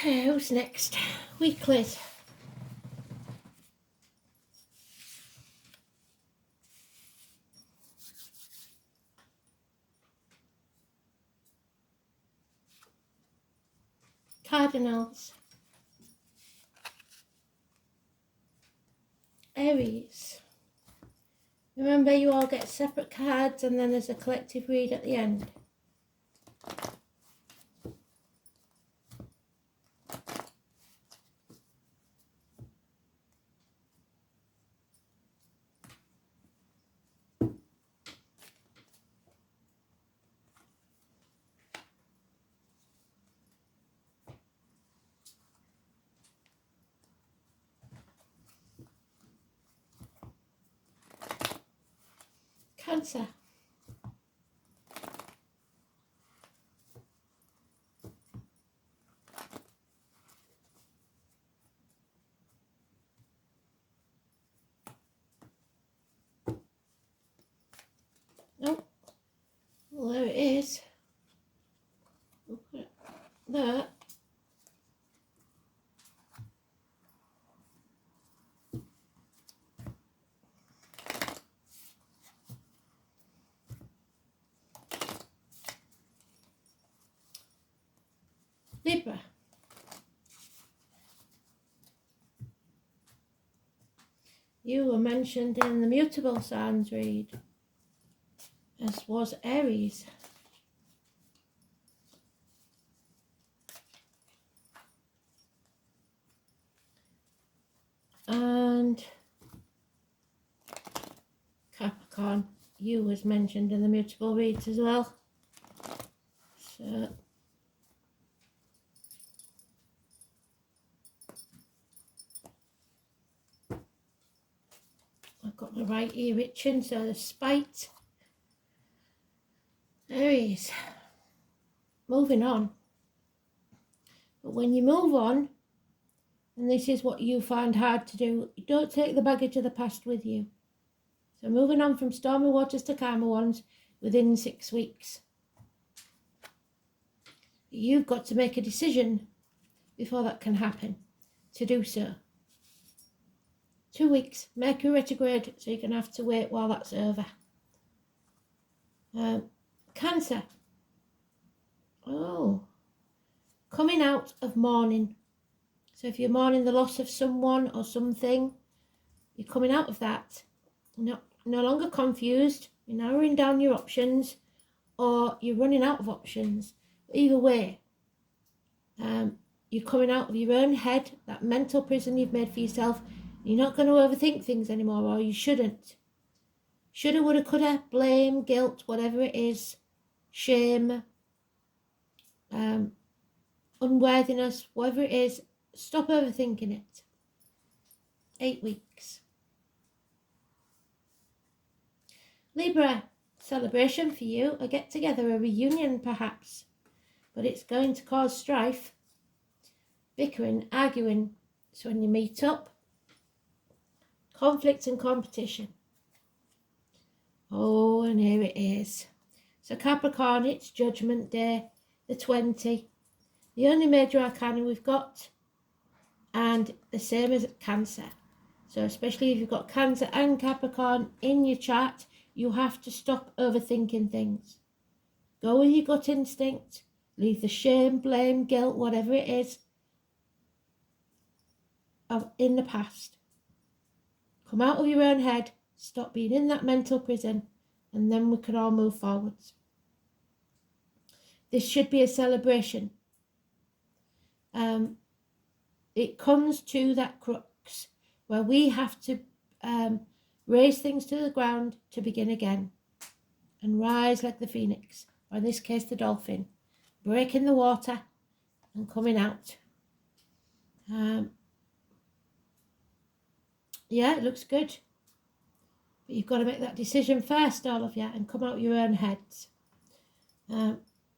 Okay, who's next? Weeklies. Cardinals. Aries. Remember, you all get separate cards and then there's a collective read at the end. Cancer. Oh, well, there it is. Look at that. Libra. You were mentioned in the mutable signs read, as was Aries. And Capricorn, you was mentioned in the mutable reads as well. So I've got my right ear itching, so the spite. Aries. Moving on. But when you move on, and this is what you find hard to do, you don't take the baggage of the past with you. So moving on from stormy waters to calmer ones within 6 weeks. You've got to make a decision before that can happen to do so. 2 weeks, Mercury retrograde, so you're going to have to wait while that's over. Cancer. Oh, coming out of mourning. So if you're mourning the loss of someone or something, you're coming out of that. You're no longer confused, you're narrowing down your options, or you're running out of options. Either way, you're coming out of your own head, that mental prison you've made for yourself. You're not going to overthink things anymore, or you shouldn't. Shoulda, woulda, coulda, blame, guilt, whatever it is, shame, unworthiness, whatever it is, stop overthinking it. 8 weeks. Libra, celebration for you, a get-together, a reunion perhaps, but it's going to cause strife, bickering, arguing. So when you meet up, conflict and competition. Oh, and here it is. So Capricorn, it's Judgment Day, the 20, the only major arcana we've got, and the same as Cancer. So especially if you've got Cancer and Capricorn in your chart, you have to stop overthinking things. Go with your gut instinct. Leave the shame, blame, guilt, whatever it is, in the past. Come out of your own head. Stop being in that mental prison. And then we can all move forwards. This should be a celebration. It comes to that crux where we have to raise things to the ground to begin again and rise like the phoenix, or in this case the dolphin, breaking the water and coming out. Yeah, it looks good, but you've got to make that decision first, all of you, and come out your own heads.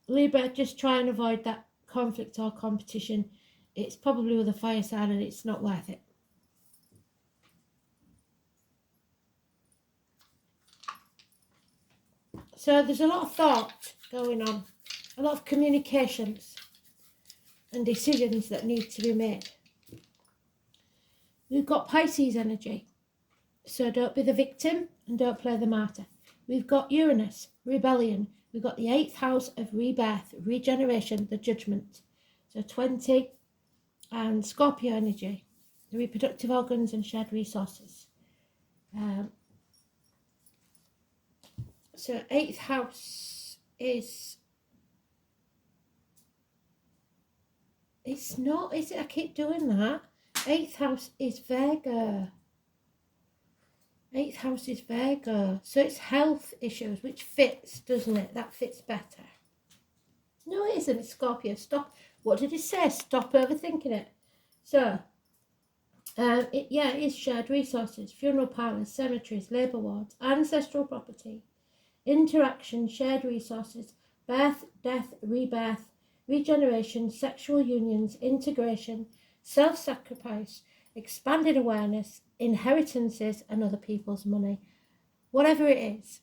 Libra, just try and avoid that conflict or competition. It's probably with a fire sign and it's not worth it. So there's a lot of thought going on, a lot of communications. and decisions that need to be made. We've got Pisces energy, so don't be the victim and don't play the martyr. We've got Uranus, rebellion. We've got the 8th house of rebirth, regeneration, the judgment. So 20, and Scorpio energy, the reproductive organs and shared resources. So 8th house is, it's not, is it? I keep doing that. 8th house is Virgo. 8th house is Virgo. So it's health issues, which fits, doesn't it? That fits better. No, it isn't. It's Scorpio. Stop. What did it say? Stop overthinking it. So, it is shared resources, funeral parlours, cemeteries, labour wards, ancestral property, interaction, shared resources, birth, death, rebirth, regeneration, sexual unions, integration, self-sacrifice, expanded awareness, inheritances and other people's money. Whatever it is,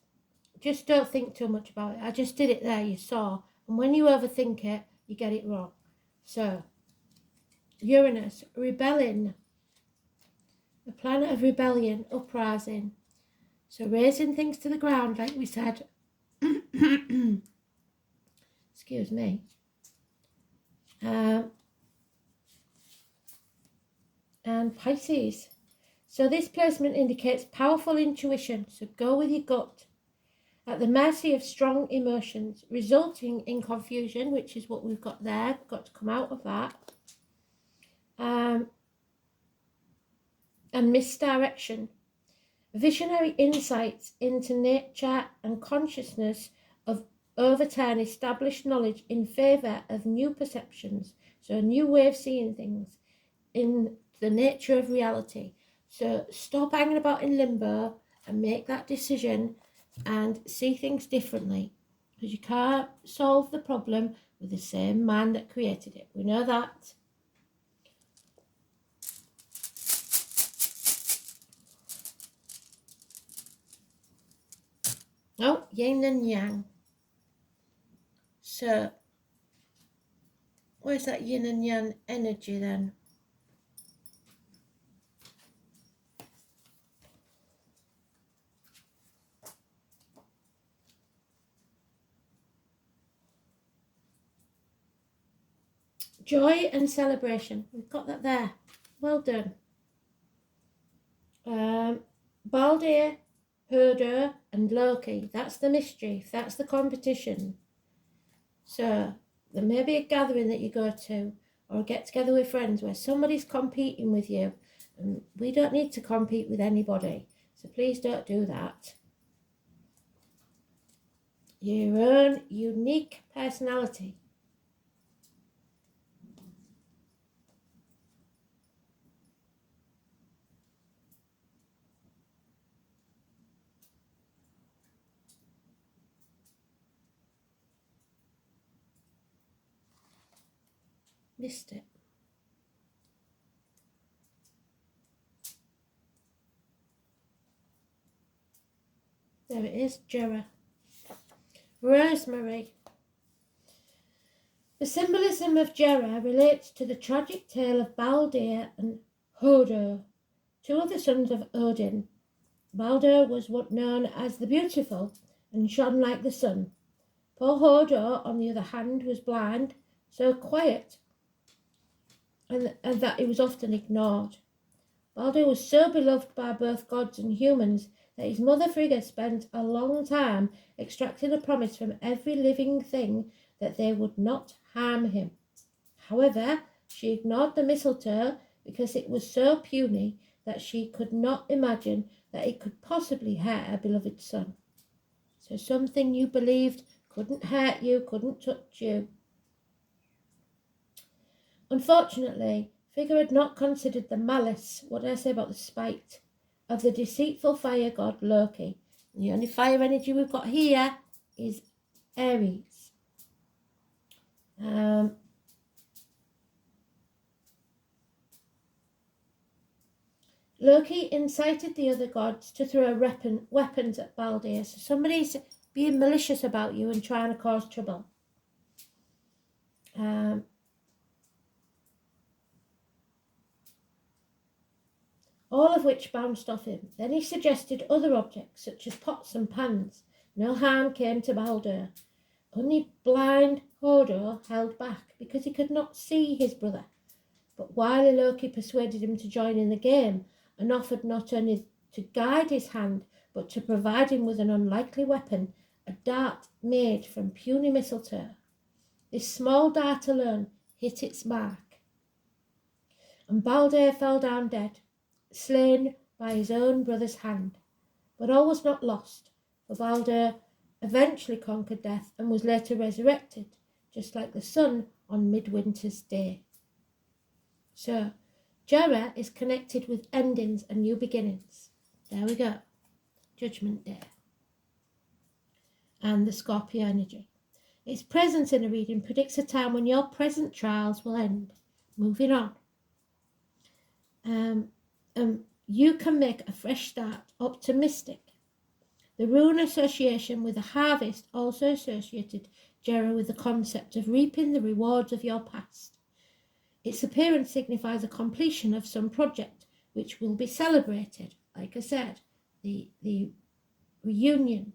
just don't think too much about it. I just did it there, you saw. And when you overthink it, you get it wrong. So, Uranus, rebelling. The planet of rebellion, uprising. So raising things to the ground, like we said. Excuse me. And Pisces. So this placement indicates powerful intuition. So go with your gut. At the mercy of strong emotions, resulting in confusion, which is what we've got there. We've got to come out of that. And misdirection. Visionary insights into nature and consciousness of overturn established knowledge in favour of new perceptions. So a new way of seeing things in the nature of reality. So stop hanging about in limbo and make that decision and see things differently. Because you can't solve the problem with the same man that created it. We know that. Oh, yin and yang. So, where's that yin and yang energy then? Joy and celebration. We've got that there. Well done. Baldur, Herder and Loki. That's the mischief. That's the competition. So there may be a gathering that you go to or get together with friends where somebody's competing with you. And we don't need to compete with anybody. So please don't do that. Your own unique personality. Missed it. There it is, Jera. Rosemary. The symbolism of Jera relates to the tragic tale of Baldur and Hodor, two of the sons of Odin. Baldur was what known as the Beautiful and shone like the sun. Poor Hodor, on the other hand, was blind, so quiet, and that he was often ignored. Baldur was so beloved by both gods and humans that his mother Frigga spent a long time extracting a promise from every living thing that they would not harm him. However, she ignored the mistletoe because it was so puny that she could not imagine that it could possibly hurt her beloved son. So something you believed couldn't hurt you, couldn't touch you. Unfortunately, Frigga had not considered the malice, what did I say about the spite, of the deceitful fire god Loki. And the only fire energy we've got here is Aries. Loki incited the other gods to throw weapons at Baldur. So somebody's being malicious about you and trying to cause trouble. all of which bounced off him. Then he suggested other objects, such as pots and pans. No harm came to Baldur. Only blind Hodor held back, because he could not see his brother. But wily Loki persuaded him to join in the game, and offered not only to guide his hand, but to provide him with an unlikely weapon, a dart made from puny mistletoe. This small dart alone hit its mark, and Baldur fell down dead, slain by his own brother's hand. But all was not lost, for Baldur eventually conquered death and was later resurrected, just like the sun on midwinter's day. So, Jera is connected with endings and new beginnings. There we go. Judgment Day. And the Scorpio energy. Its presence in a reading predicts a time when your present trials will end. Moving on. You can make a fresh start. Optimistic. The rune association with the harvest also associated Jera with the concept of reaping the rewards of your past. Its appearance signifies a completion of some project which will be celebrated. Like I said, the reunion.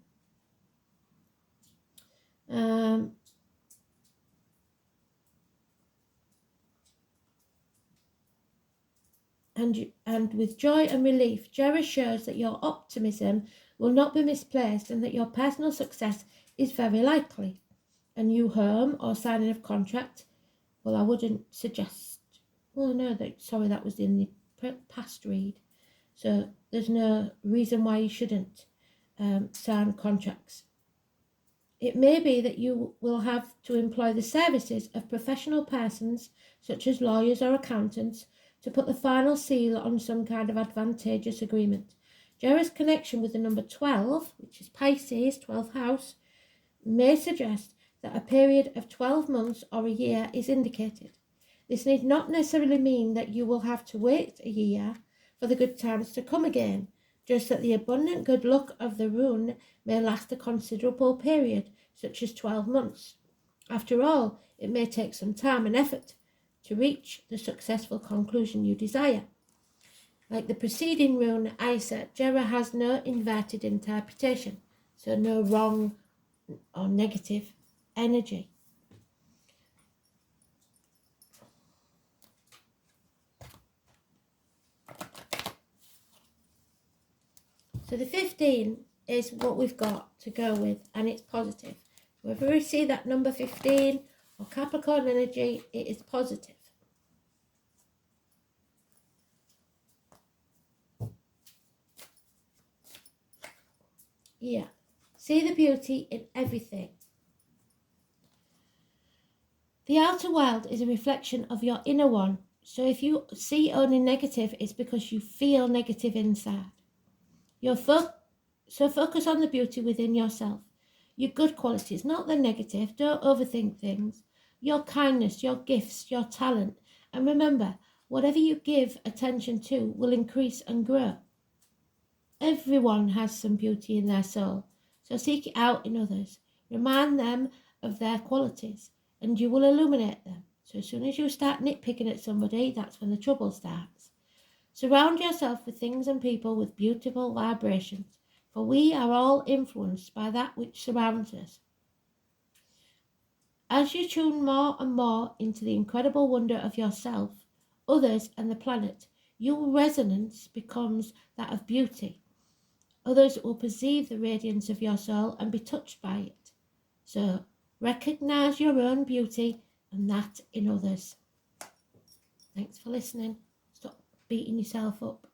And with joy and relief, Jera shows that your optimism will not be misplaced and that your personal success is very likely. A new home or signing of contract, well, I wouldn't suggest, that was in the past read. So there's no reason why you shouldn't sign contracts. It may be that you will have to employ the services of professional persons, such as lawyers or accountants, to put the final seal on some kind of advantageous agreement. Jera's connection with the number 12, which is Pisces, 12th house, may suggest that a period of 12 months or a year is indicated. This need not necessarily mean that you will have to wait a year for the good times to come again, just that the abundant good luck of the rune may last a considerable period, such as 12 months. After all, it may take some time and effort to reach the successful conclusion you desire. Like the preceding rune, Isa, Jera has no inverted interpretation, so no wrong or negative energy. So the 15 is what we've got to go with, and it's positive. Whether we see that number 15 or Capricorn energy, it is positive. Yeah. See the beauty in everything. The outer world is a reflection of your inner one. So if you see only negative, it's because you feel negative inside. So focus on the beauty within yourself. Your good qualities, not the negative. Don't overthink things. Your kindness, your gifts, your talent. And remember, whatever you give attention to will increase and grow. Everyone has some beauty in their soul. So seek it out in others. Remind them of their qualities, and you will illuminate them. So as soon as you start nitpicking at somebody, that's when the trouble starts. Surround yourself with things and people with beautiful vibrations, for we are all influenced by that which surrounds us. As you tune more and more into the incredible wonder of yourself, others, and the planet, your resonance becomes that of beauty. Others will perceive the radiance of your soul and be touched by it. So, recognize your own beauty and that in others. Thanks for listening. Stop beating yourself up.